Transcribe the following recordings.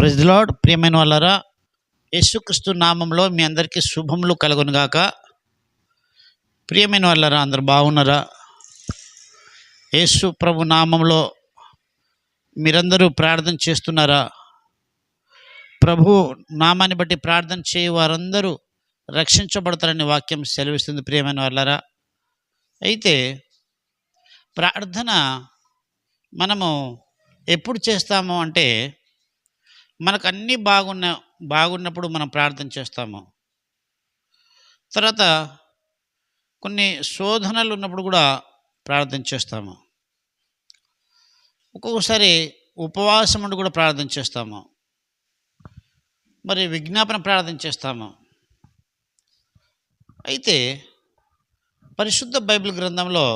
Praise the lord. ప్రియమైన వాళ్ళారా, యేసుక్రీస్తు నామంలో మీ అందరికీ శుభములు కలుగునుగాక. ప్రియమైన వాళ్ళారా, అందరు బాగున్నారా? యేసు ప్రభు నామంలో మీరందరూ ప్రార్థన చేస్తున్నారా? ప్రభు నామాన్ని బట్టి ప్రార్థన చేయ వారందరూ రక్షించబడతారని వాక్యం సెలవిస్తుంది. ప్రియమైన వాళ్ళారా, అయితే ప్రార్థన మనము ఎప్పుడు చేస్తాము అంటే, మనకు అన్నీ బాగున్నప్పుడు మనం ప్రార్థన చేస్తాము. తర్వాత కొన్ని శోధనలు ఉన్నప్పుడు కూడా ప్రార్థన చేస్తాము. ఒక్కొక్కసారి ఉపవాసం ఉండి కూడా ప్రార్థన చేస్తాము. మరి విజ్ఞాపన ప్రార్థన చేస్తాము. అయితే పరిశుద్ధ బైబిల్ గ్రంథంలో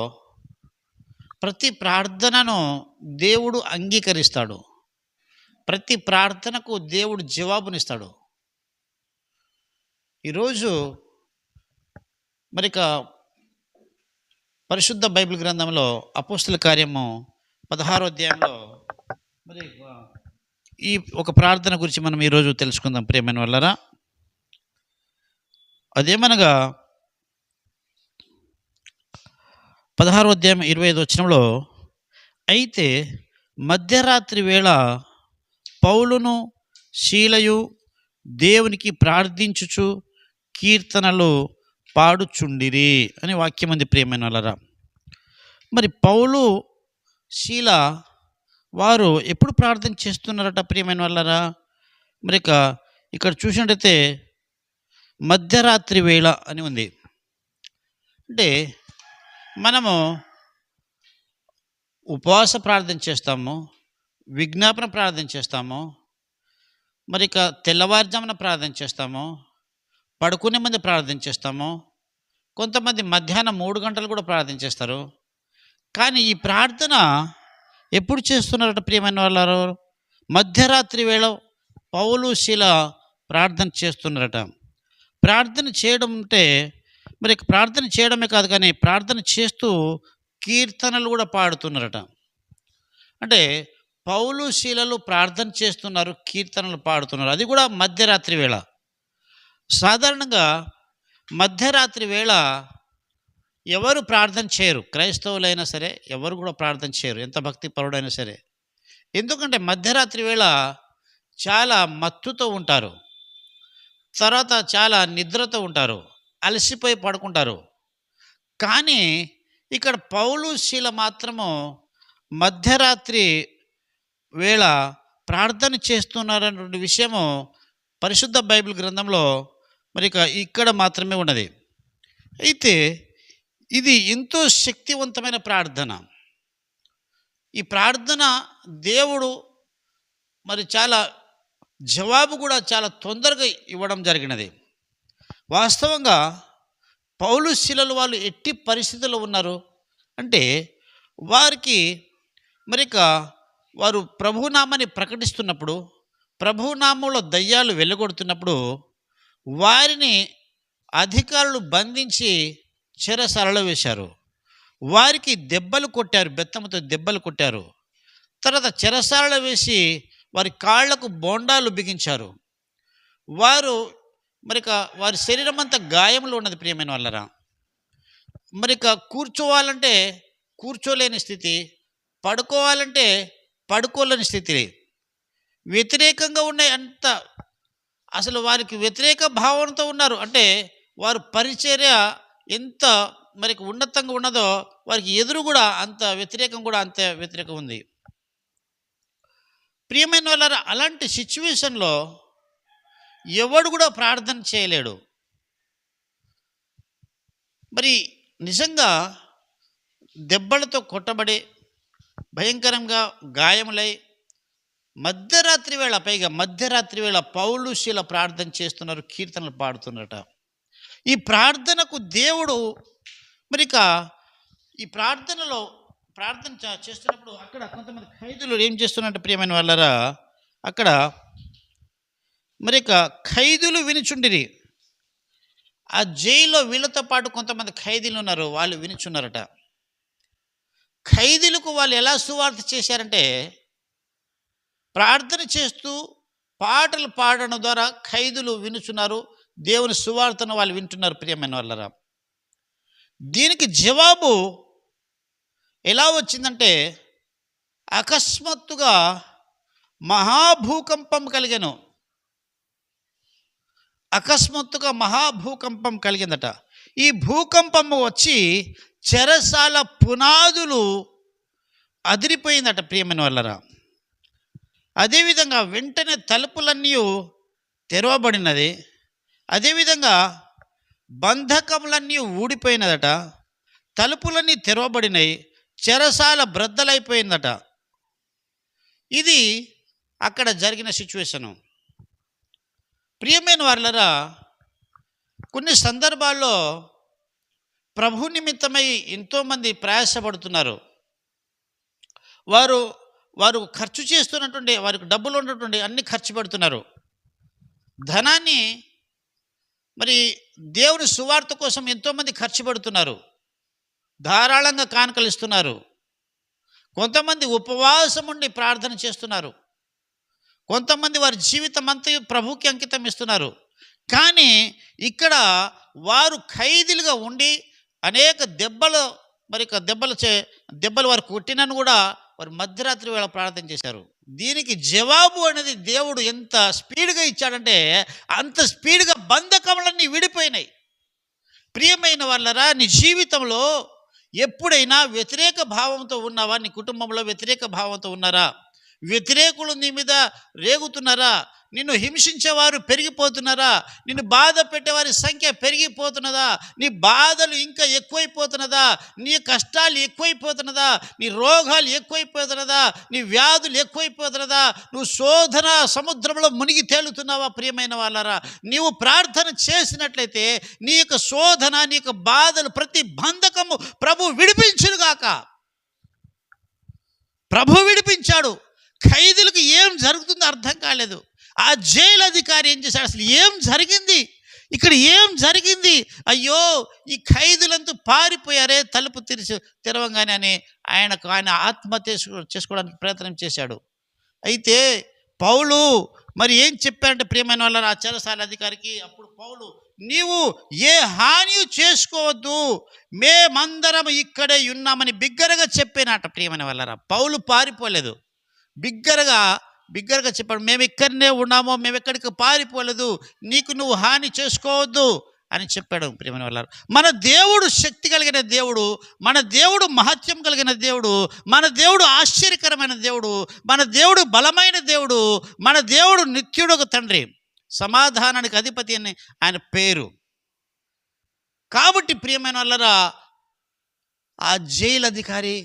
ప్రతి ప్రార్థనను దేవుడు అంగీకరిస్తాడు. ప్రతి ప్రార్థనకు దేవుడు జవాబునిస్తాడు. ఈరోజు మరిక పరిశుద్ధ బైబిల్ గ్రంథంలో అపోస్తుల కార్యము 16వ అధ్యాయంలో మరి ఈ ఒక ప్రార్థన గురించి మనం ఈరోజు తెలుసుకుందాం. ప్రియమైన వాళ్ళరా, అదేమనగా 16వ అధ్యాయం 25వ వచనంలో, అయితే మధ్యరాత్రి వేళ పౌలును శీలయు దేవునికి ప్రార్థించుచు కీర్తనలు పాడుచుండిరి అని వాక్యం ఉంది. ప్రియమైన వాళ్ళరా, మరి పౌలు శీల వారు ఎప్పుడు ప్రార్థన చేస్తున్నారట? ప్రియమైన వాళ్ళరా, మరి ఇక్కడ చూసినట్టయితే మధ్యరాత్రి వేళ అని ఉంది. అంటే మనము ఉపవాస ప్రార్థన చేస్తాము, విజ్ఞాపన ప్రార్థన చేస్తాము, మరి తెల్లవారుజామున ప్రార్థన చేస్తాము, పడుకునే ముందు ప్రార్థన చేస్తాము, కొంతమంది మధ్యాహ్నం 3 గంటలు కూడా ప్రార్థన చేస్తారు. కానీ ఈ ప్రార్థన ఎప్పుడు చేస్తున్నారట? ప్రియమైన వాళ్ళు, మధ్యరాత్రి వేళ పౌలు శీల ప్రార్థన చేస్తున్నారట. ప్రార్థన చేయడం అంటే మరి ప్రార్థన చేయడమే కాదు, కానీ ప్రార్థన చేస్తూ కీర్తనలు కూడా పాడుతున్నారట. అంటే పౌలు శీలలు ప్రార్థన చేస్తున్నారు, కీర్తనలు పాడుతున్నారు, అది కూడా మధ్యరాత్రి వేళ. సాధారణంగా మధ్యరాత్రి వేళ ఎవరు ప్రార్థన చేయరు, క్రైస్తవులైనా సరే ఎవరు కూడా ప్రార్థన చేయరు, ఎంత భక్తి పరుడైనా సరే. ఎందుకంటే మధ్యరాత్రి వేళ చాలా మత్తుతో ఉంటారు, తర్వాత చాలా నిద్రతో ఉంటారు, అలసిపోయి పడుకుంటారు. కానీ ఇక్కడ పౌలు శీల మాత్రము మధ్యరాత్రి వేళ ప్రార్థన చేస్తున్నారన్నటువంటి విషయము పరిశుద్ధ బైబిల్ గ్రంథంలో మరి ఇక్కడ మాత్రమే ఉన్నది. అయితే ఇది ఎంతో శక్తివంతమైన ప్రార్థన. ఈ ప్రార్థన దేవుడు మరి చాలా జవాబు కూడా చాలా తొందరగా ఇవ్వడం జరిగినది. వాస్తవంగా పౌలు శీలలు వాళ్ళు ఎట్టి పరిస్థితుల్లో ఉన్నారు అంటే, వారికి మరిక వారు ప్రభునామాన్ని ప్రకటిస్తున్నప్పుడు, ప్రభునామంలో దయ్యాలు వెళ్ళగొడుతున్నప్పుడు వారిని అధికారులు బంధించి చెరసాలలో వేశారు. వారికి దెబ్బలు కొట్టారు, బెత్తముతో దెబ్బలు కొట్టారు. తర్వాత చెరసాలలో వేసి వారి కాళ్లకు బోండాలు బిగించారు. వారి శరీరం అంతా గాయములు ఉన్నది. ప్రియమైన వాళ్ళరా, కూర్చోవాలంటే కూర్చోలేని స్థితి, పడుకోవాలంటే పడుకోలేని స్థితి, వ్యతిరేకంగా ఉన్నాయి. అంత అసలు వారికి వ్యతిరేక భావనతో ఉన్నారు. అంటే వారు పరిచర్య ఎంత ఉన్నతంగా ఉన్నదో వారికి ఎదురు కూడా అంత వ్యతిరేకం ఉంది. ప్రియమైన వాళ్ళరా, అలాంటి సిచ్యువేషన్లో ఎవడు కూడా ప్రార్థన చేయలేడు. మరి నిజంగా దెబ్బలతో కొట్టబడి భయంకరంగా గాయములై మధ్యరాత్రి వేళ పౌలు శీల ప్రార్థన చేస్తున్నారు, కీర్తనలు పాడుతున్నారట. ఈ ప్రార్థనకు దేవుడు ఈ ప్రార్థనలో ప్రార్థన చేస్తున్నప్పుడు అక్కడ కొంతమంది ఖైదీలు ఏం చేస్తున్నారంటే, ప్రియమైన వాళ్ళరా, అక్కడ ఖైదీలు వినుచుండిరి. ఆ జైల్లో వీళ్ళతో పాటు కొంతమంది ఖైదీలు ఉన్నారు, వాళ్ళు వినుచున్నారట. ఖైదీలకు వాళ్ళు ఎలా సువార్త చేశారంటే, ప్రార్థన చేస్తూ పాటలు పాడడం ద్వారా ఖైదులు వినుచున్నారు, దేవుని సువార్తను వాళ్ళు వింటున్నారు. ప్రియమైన వాళ్ళరా, దీనికి జవాబు ఎలా వచ్చిందంటే, అకస్మాత్తుగా మహాభూకంపం కలిగెను. అకస్మాత్తుగా మహాభూకంపం కలిగిందట. ఈ భూకంపం వచ్చి చెరసాల పునాదులు అదిరిపోయిందట. ప్రియమైన వాళ్ళరా, అదేవిధంగా వెంటనే తలుపులన్నీ తెరవబడినది. అదేవిధంగా బంధకములన్నీ ఊడిపోయినదట. తలుపులన్నీ తెరవబడినాయి, చెరసాల బ్రద్దలైపోయిందట. ఇది అక్కడ జరిగిన సిచ్యువేషను. ప్రియమైన వాళ్ళరా, కొన్ని సందర్భాల్లో ప్రభు నిమిత్తమై ఎంతోమంది ప్రయాసపడుతున్నారు. వారు ఖర్చు చేస్తున్నటువంటి, వారికి డబ్బులు ఉన్నటువంటి అన్ని ఖర్చు పెడుతున్నారు. ధనాన్ని మరి దేవుని సువార్త కోసం ఎంతోమంది ఖర్చు పెడుతున్నారు, ధారాళంగా కానుకలు ఇస్తున్నారు. కొంతమంది ఉపవాసం ఉండి ప్రార్థన చేస్తున్నారు. కొంతమంది వారి జీవితం అంతా ప్రభుకి అంకితం ఇస్తున్నారు. కానీ ఇక్కడ వారు ఖైదీలుగా ఉండి అనేక దెబ్బలు వారు కొట్టినను కూడా వారు మధ్యరాత్రి వేళ ప్రార్థన చేశారు. దీనికి జవాబు అనేది దేవుడు ఎంత స్పీడ్గా ఇచ్చాడంటే అంత స్పీడ్గా బంధకములన్నీ విడిపోయినాయి. ప్రియమైన వాళ్ళరా, నీ జీవితంలో ఎప్పుడైనా వ్యతిరేక భావంతో ఉన్నావా? నీ కుటుంబంలో వ్యతిరేక భావంతో ఉన్నారా? వ్యతిరేకులు నీ మీద రేగుతున్నారా? నిన్ను హింసించేవారు పెరిగిపోతున్నారా? నిన్ను బాధ పెట్టేవారి సంఖ్య పెరిగిపోతున్నదా? నీ బాధలు ఇంకా ఎక్కువైపోతున్నదా? నీ కష్టాలు ఎక్కువైపోతున్నదా? నీ రోగాలు ఎక్కువైపోతున్నదా? నీ వ్యాధులు ఎక్కువైపోతున్నదా? నువ్వు శోధన సముద్రంలో మునిగి తేలుతున్నావా? ప్రియమైన వాళ్ళరా, నీవు ప్రార్థన చేసినట్లయితే నీ యొక్క శోధన, నీ యొక్క బాధలు, ప్రతి బంధకము ప్రభు విడిపించునుగాక. ప్రభు విడిపించాడు. ఖైదీలకు ఏం జరుగుతుందో అర్థం కాలేదు. ఆ జైలు అధికారి ఏం చేశాడు? అసలు ఏం జరిగింది ఇక్కడ? ఏం జరిగింది? అయ్యో, ఈ ఖైదీలంతా పారిపోయారే తలుపు తెరవంగానే అని ఆయన ఆత్మహత్య చేసుకోవడానికి ప్రయత్నం చేశాడు. అయితే పౌలు మరి ఏం చెప్పారంటే, ప్రియమైన వాళ్ళ ఆ చెరసాల అధికారికి, అప్పుడు పౌలు, నీవు ఏ హాని చేసుకోవద్దు, మేమందరం ఇక్కడే ఉన్నామని బిగ్గరగా చెప్పినట. ప్రియమైన వాళ్ళరా, పౌలు పారిపోలేదు. బిగ్గరగా చెప్పాడు, మేము ఇక్కడనే ఉన్నామో, మేము ఎక్కడికి పారిపోలేదు, నీకు నువ్వు హాని చేసుకోవద్దు అని చెప్పాడు. ప్రియమైన వాళ్ళారా, మన దేవుడు శక్తి కలిగిన దేవుడు, మన దేవుడు మహత్యం కలిగిన దేవుడు, మన దేవుడు ఆశ్చర్యకరమైన దేవుడు, మన దేవుడు బలమైన దేవుడు, మన దేవుడు నిత్యుడొక తండ్రి, సమాధానానికి అధిపతి అని ఆయన పేరు. కాబట్టి ప్రియమైన వాళ్ళారా, ఆ జైలు అధికారి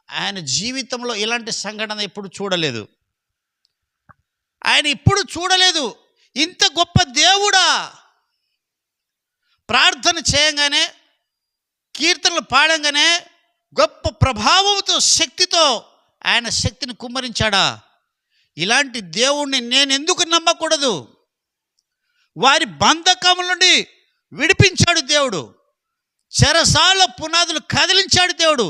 ఆయన జీవితంలో ఇలాంటి సంఘటన ఎప్పుడు చూడలేదు. ఆయన ఇప్పుడు చూడలేదు. ఇంత గొప్ప దేవుడా! ప్రార్థన చేయంగానే, కీర్తనలు పాడంగానే గొప్ప ప్రభావంతో, శక్తితో ఆయన శక్తిని కుమ్మరించాడా? ఇలాంటి దేవుణ్ణి నేను ఎందుకు నమ్మకూడదు? వారి బంధకముల నుండి విడిపించాడు దేవుడు. చెరసాల పునాదులు కదిలించాడు దేవుడు.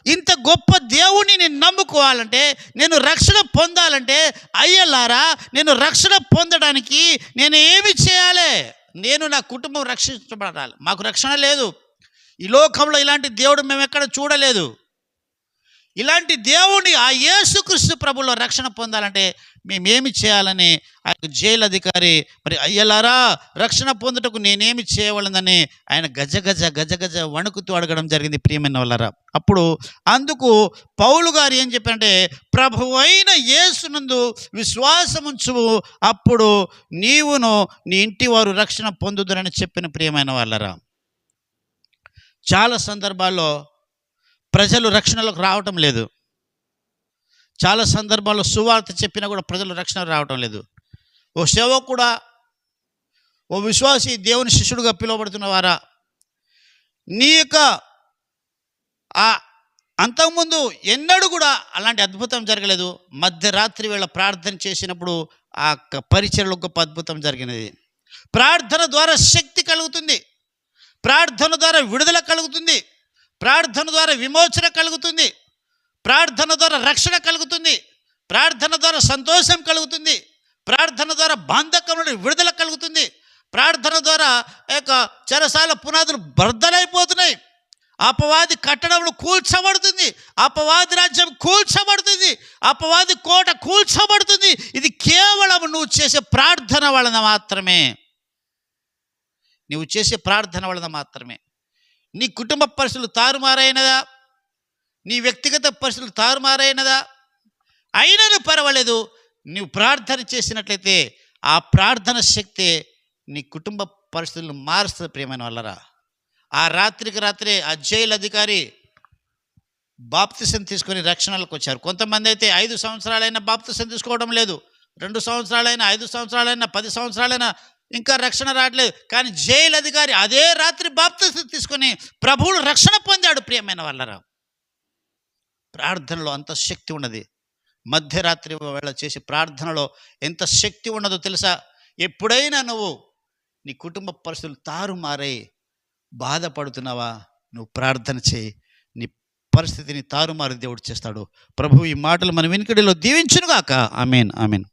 ఇంత గొప్ప దేవుణ్ణి నేను నమ్ముకోవాలంటే, నేను రక్షణ పొందాలంటే, అయ్యలారా, నేను రక్షణ పొందడానికి నేను ఏమి చేయాలి? నేను నా కుటుంబం రక్షించబడాలి. మాకు రక్షణ లేదు. ఈ లోకంలో ఇలాంటి దేవుడు మేము ఎక్కడ చూడలేదు. ఇలాంటి దేవుడిని, ఆ యేసుక్రీస్తు ప్రభులో రక్షణ పొందాలంటే మేమేమి చేయాలని ఆ జైలు అధికారి, మరి అయ్యలారా, రక్షణ పొందుటకు నేనేమి చేయవలనని ఆయన గజ వణుకుతూ అడగడం జరిగింది. ప్రియమైన వాళ్ళారా, అప్పుడు అందుకు పౌలు గారు ఏం చెప్పారంటే, ప్రభు అయిన యేసునందు విశ్వాసముంచు, అప్పుడు నీవును నీ ఇంటి వారు రక్షణ పొందుదురని చెప్పిన. ప్రియమైన వాళ్ళారా, చాలా సందర్భాల్లో ప్రజలు రక్షణలోకి రావటం లేదు. చాలా సందర్భాల్లో సువార్త చెప్పినా కూడా ప్రజలు రక్షణ రావటం లేదు. ఓ సేవకుడా, ఓ విశ్వాసి, దేవుని శిష్యుడుగా పిలువబడుతున్న వారా, నీ యొక్క అంతకుముందు ఎన్నడూ కూడా అలాంటి అద్భుతం జరగలేదు. మధ్యరాత్రి వేళ ప్రార్థన చేసినప్పుడు ఆ పరిచర్యలో గొప్ప అద్భుతం జరిగినది. ప్రార్థన ద్వారా శక్తి కలుగుతుంది, ప్రార్థన ద్వారా విడుదల కలుగుతుంది, ప్రార్థన ద్వారా విమోచన కలుగుతుంది, ప్రార్థన ద్వారా రక్షణ కలుగుతుంది, ప్రార్థన ద్వారా సంతోషం కలుగుతుంది, ప్రార్థన ద్వారా బంధకం నుండి విడుదల కలుగుతుంది. ప్రార్థన ద్వారా యొక్క చెరసాల పునాదులు బద్దలైపోతున్నాయి. అపవాది కట్టడంలో కూల్చబడుతుంది. అపవాది రాజ్యం కూల్చబడుతుంది. అపవాది కోట కూల్చబడుతుంది. ఇది కేవలం నువ్వు చేసే ప్రార్థన వలన మాత్రమే. నువ్వు చేసే ప్రార్థన వలన మాత్రమే. నీ కుటుంబ పరిస్థితులు తారుమారైనదా, నీ వ్యక్తిగత పరిస్థితులు తారుమారైనదా, అయినను పర్వాలేదు, నువ్వు ప్రార్థన చేసినట్లయితే ఆ ప్రార్థన శక్తి నీ కుటుంబ పరిస్థితులను మారుస్తుంది. ప్రియమైన వాళ్ళరా, ఆ రాత్రికి రాత్రే ఆ జైలు అధికారి బాప్తిసం తీసుకొని రక్షణలకు వచ్చారు. కొంతమంది అయితే 5 సంవత్సరాలైనా బాప్తిసం తీసుకోవడం లేదు, 2 సంవత్సరాలైనా, 5 సంవత్సరాలైనా, 10 సంవత్సరాలైనా ఇంకా రక్షణ రావట్లేదు. కానీ జైలు అధికారి అదే రాత్రి బాప్తిసం తీసుకొని ప్రభువును రక్షణ పొందాడు. ప్రియమైన వాళ్ళరా, ప్రార్థనలో అంత శక్తి ఉన్నది. మధ్యరాత్రి వేళ చేసే ప్రార్థనలో ఎంత శక్తి ఉన్నదో తెలుసా? ఎప్పుడైనా నువ్వు నీ కుటుంబ పరిస్థితులు తారుమారై బాధపడుతున్నావా, నువ్వు ప్రార్థన చేయి, నీ పరిస్థితిని తారుమారు దేవుడు చేస్తాడు. ప్రభు ఈ మాటలు మన వెనుకడిలో దీవించునుగాక. ఆమేన్, ఆమేన్.